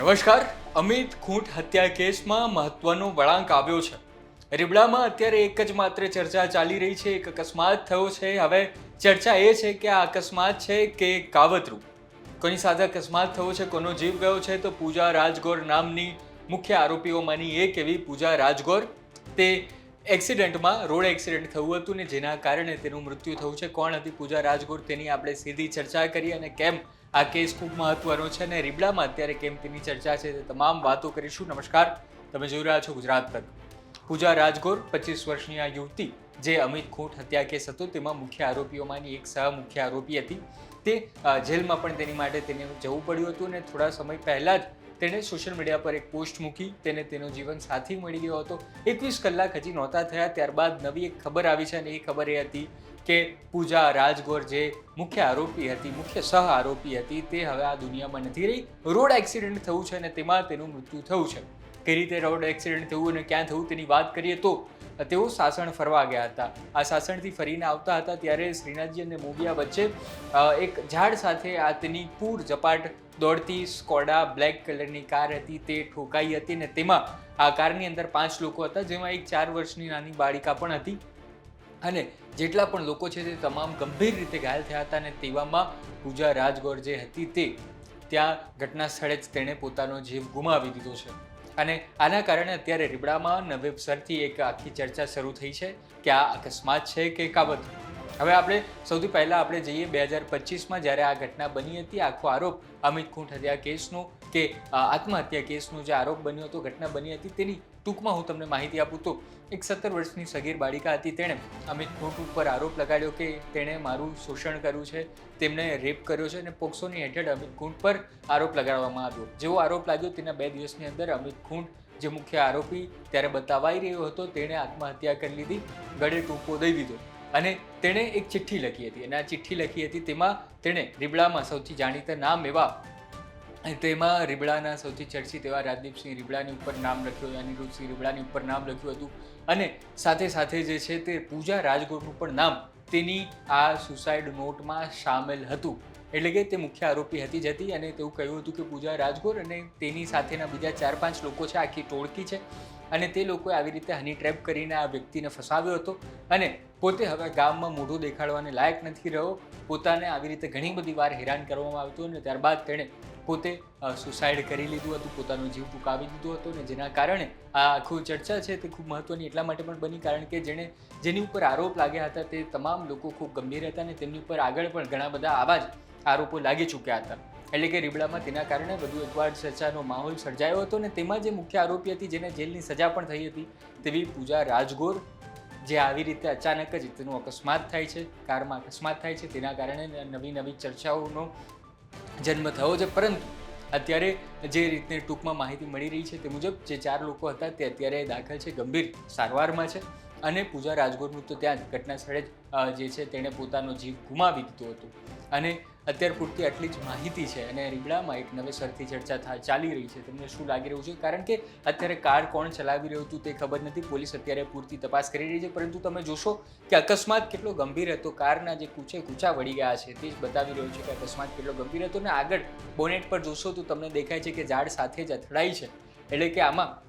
નમસ્કાર. અમિત ખૂંટ હત્યા કેસમાં મહત્વનો વળાંક આવ્યો છે. રીબડામાં અત્યારે એક જ માત્ર ચર્ચા ચાલી રહી છે. એક અકસ્માત થયો છે. હવે ચર્ચા એ છે કે આ અકસ્માત છે કે કાવતરું. કોની સાથે અકસ્માત થયો છે, કોનો જીવ ગયો છે? તો પૂજા રાજગોર નામની મુખ્ય આરોપીઓમાંની એક એવી પૂજા રાજગોર, તે રોડ એક્સિડન્ટ થયું હતું ને જેના કારણે તેનું મૃત્યુ થયું છે. કોણ હતી પૂજા રાજગોર, તેની આપણે સીધી ચર્ચા કરીએ અને કેમ આ કેસ ખૂબ મહત્વનો છે અને રીબડામાં અત્યારે કેમ તેની ચર્ચા છે, તે તમામ વાતો કરીશું. નમસ્કાર, તમે જોઈ રહ્યા છો ગુજરાત તક. પૂજા રાજગોર 25 વર્ષની આ યુવતી, જે અમિત ખૂંટ હત્યા કેસ હતો તેમાં મુખ્ય આરોપીઓમાંની એક સહ મુખ્ય આરોપી હતી. તે જેલમાં પણ તેની માટે તેને જવું પડ્યું હતું અને થોડા સમય પહેલા જ તેણે સોશિયલ મીડિયા પર એક પોસ્ટ મૂકી. તેને તેનો જીવન સાથી મળી ગયો હતો. 21 કલાક હજી નહોતા થયા ત્યારબાદ નવી એક ખબર આવી છે અને એ ખબર એ હતી કે પૂજા રાજગોર, જે મુખ્ય આરોપી હતી, મુખ્ય સહ આરોપી હતી, તે હવે આ દુનિયામાં નથી રહી. રોડ એક્સિડન્ટ થયું છે અને તેમાં તેનું મૃત્યુ થયું છે. કઈ રીતે રોડ એક્સિડન્ટ થયું અને ક્યાં થયું તેની વાત કરીએ તો તેઓ સાસણ ફરવા ગયા હતા. આ સાસણથી ફરીને આવતા હતા ત્યારે શ્રીનાથજી અને મોબિયા વચ્ચે એક ઝાડ સાથે આ તેની પૂર ઝપાટ દોડતી સ્કોડા બ્લેક કલરની કાર હતી, તે ઠોકાઈ હતી અને તેમાં આ કારની અંદર 5 લોકો હતા, જેમાં એક 4 વર્ષની નાની બાળિકા પણ હતી અને જેટલા પણ લોકો છે તે તમામ ગંભીર રીતે ઘાયલ થયા હતા. અને તેવામાં પૂજા રાજગોર જે હતી તે ત્યાં ઘટના સ્થળે જ તેણે પોતાનો જીવ ગુમાવી દીધો છે. અને આના કારણે અત્યારે રીબડામાં નવેસરથી એક આખી ચર્ચા શરૂ થઈ છે કે આ અકસ્માત છે કે કાવતરું. હવે આપણે સૌથી પહેલાં આપણે જઈએ 2025માં, જ્યારે આ ઘટના બની હતી. આખો આરોપ અમિત ખૂંટ હત્યા કેસનો કે આત્મહત્યા કેસનો જે આરોપ બન્યો હતો, ઘટના બની હતી, તેની ટૂંકમાં હું તમને માહિતી આપું તો એક 17 વર્ષની સગીર બાળિકા હતી. તેણે અમિત ખૂંટ ઉપર આરોપ લગાડ્યો કે તેણે મારું શોષણ કર્યું છે, તેમને રેપ કર્યો છે અને પોક્સોની હેઠળ અમિત ખૂંટ પર આરોપ લગાડવામાં આવ્યો. જેવો આરોપ લાગ્યો તેના 2 દિવસની અંદર અમિત ખૂંટ, જે મુખ્ય આરોપી ત્યારે બતાવાઈ રહ્યો હતો, તેણે આત્મહત્યા કરી લીધી, ગળે ટૂંપો દઈ દીધો અને તેણે એક ચિઠ્ઠી લખી હતી. અને આ ચિઠ્ઠી લખી હતી તેમાં તેણે રીબડામાં સૌથી જાણીતા નામ એવા, તેમાં રીબડાના સૌથી ચર્ચિત એવા રાજદીપસિંહ રીબડાની ઉપર નામ લખ્યું, અનિરુદ્ધસિંહ રીબડાની ઉપર નામ લખ્યું હતું અને સાથે સાથે જે છે તે પૂજા રાજગોરનું પણ નામ તેની આ સુસાઇડ નોટમાં સામેલ હતું. એટલે કે તે મુખ્ય આરોપી હતી અને તેવું કહ્યું હતું કે પૂજા રાજગોર અને તેની સાથેના બીજા 4-5 લોકો છે, આખી ટોળકી છે અને તે લોકોએ આવી રીતે હની ટ્રેપ કરીને આ વ્યક્તિને ફસાવ્યો હતો અને પોતે હવે ગામમાં મોઢું દેખાડવાને લાયક નથી રહ્યો. પોતાને આવી રીતે ઘણી બધી વાર હેરાન કરવામાં આવતું અને ત્યારબાદ તેણે પોતે સુસાઇડ કરી લીધું હતું, પોતાનો જીવ ટૂંકાવી દીધો હતો. અને જેના કારણે આ આખું ચર્ચા છે તે ખૂબ મહત્વની એટલા માટે પણ બની કારણ કે જેની ઉપર આરોપ લાગ્યા હતા તે તમામ લોકો ખૂબ ગંભીર હતા અને તેમની ઉપર આગળ પણ ઘણા બધા આવા જ આરોપો લાગી ચૂક્યા હતા. એટલે કે રીબડામાં તેના કારણે વધુ એકવાર ચર્ચાનો માહોલ સર્જાયો હતો અને તેમાં જે મુખ્ય આરોપી હતી, જેને જેલની સજા પણ થઈ હતી, તેવી પૂજા રાજગોર, જે આવી રીતે અચાનક જ તેનું અકસ્માત થાય છે, કારમાં અકસ્માત થાય છે, તેના કારણે નવી ચર્ચાઓનો જન્મ થયો છે. પરંતુ અત્યારે જે રીતે ટૂંકમાં માહિતી મળી રહી છે તે મુજબ જે 4 લોકો હતા તે અત્યારે દાખલ છે, ગંભીર સારવારમાં છે અને પૂજા રાજગોરનું તો ત્યાં ઘટના સ્થળે જ જે છે તેણે પોતાનો જીવ ગુમાવી દીધો હતો. અને અત્યાર પૂરતી આટલી જ માહિતી છે અને રીબડામાં એક નવેસરથી ચર્ચા ચાલી રહી છે. તમને શું લાગી રહ્યું છે? કારણ કે અત્યારે કાર કોણ ચલાવી રહ્યું હતું તે ખબર નથી. પોલીસ અત્યારે પૂરતી તપાસ કરી રહી છે, પરંતુ તમે જોશો કે અકસ્માત કેટલો ગંભીર હતો. કારના જે કૂચા વળી ગયા છે તે જ બતાવી રહ્યું છે કે અકસ્માત કેટલો ગંભીર હતો. અને આગળ બોનેટ પર જોશો તો તમને દેખાય છે કે ઝાડ સાથે જ અથડાઈ છે. એટલે કે આમાં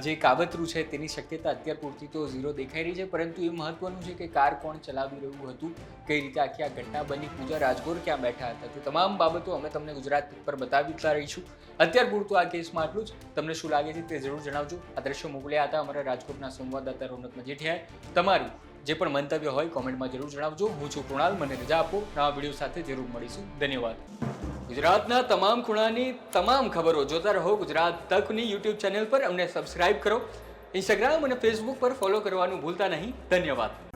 જે કાવતરું છે તેની શક્યતા અત્યાર પૂરતી તો 0 દેખાઈ રહી છે. પરંતુ એ મહત્વનું છે કે કાર કોણ ચલાવી રહ્યું હતું, કઈ રીતે આખી આ ઘટના બની, પૂજા રાજગોર ક્યાં બેઠા હતા, તે તમામ બાબતો અમે તમને ગુજરાત પર બતાવીતા રહીશું. અત્યાર પૂરતું આ કેસમાં આટલું જ. તમને શું લાગે છે તે જરૂર જણાવજો. આ દ્રશ્યો મોકલ્યા હતા અમારા રાજકોટના સંવાદદાતા રોનક મજીઠિયાએ. તમારું જે પણ મંતવ્ય હોય કોમેન્ટમાં જરૂર જણાવજો. હું છું કૃણાલ. મને રજા આપો. નવા વિડીયો સાથે જરૂર મળીશું. ધન્યવાદ. ગુજરાતના તમામ ખૂણાની તમામ ખબરો જોતા રહો ગુજરાત તકની YouTube ચેનલ પર. અમને સબસ્ક્રાઇબ કરો. ઇન્સ્ટાગ્રામ અને ફેસબુક પર ફોલો કરવાનું ભૂલતા નહીં. ધન્યવાદ.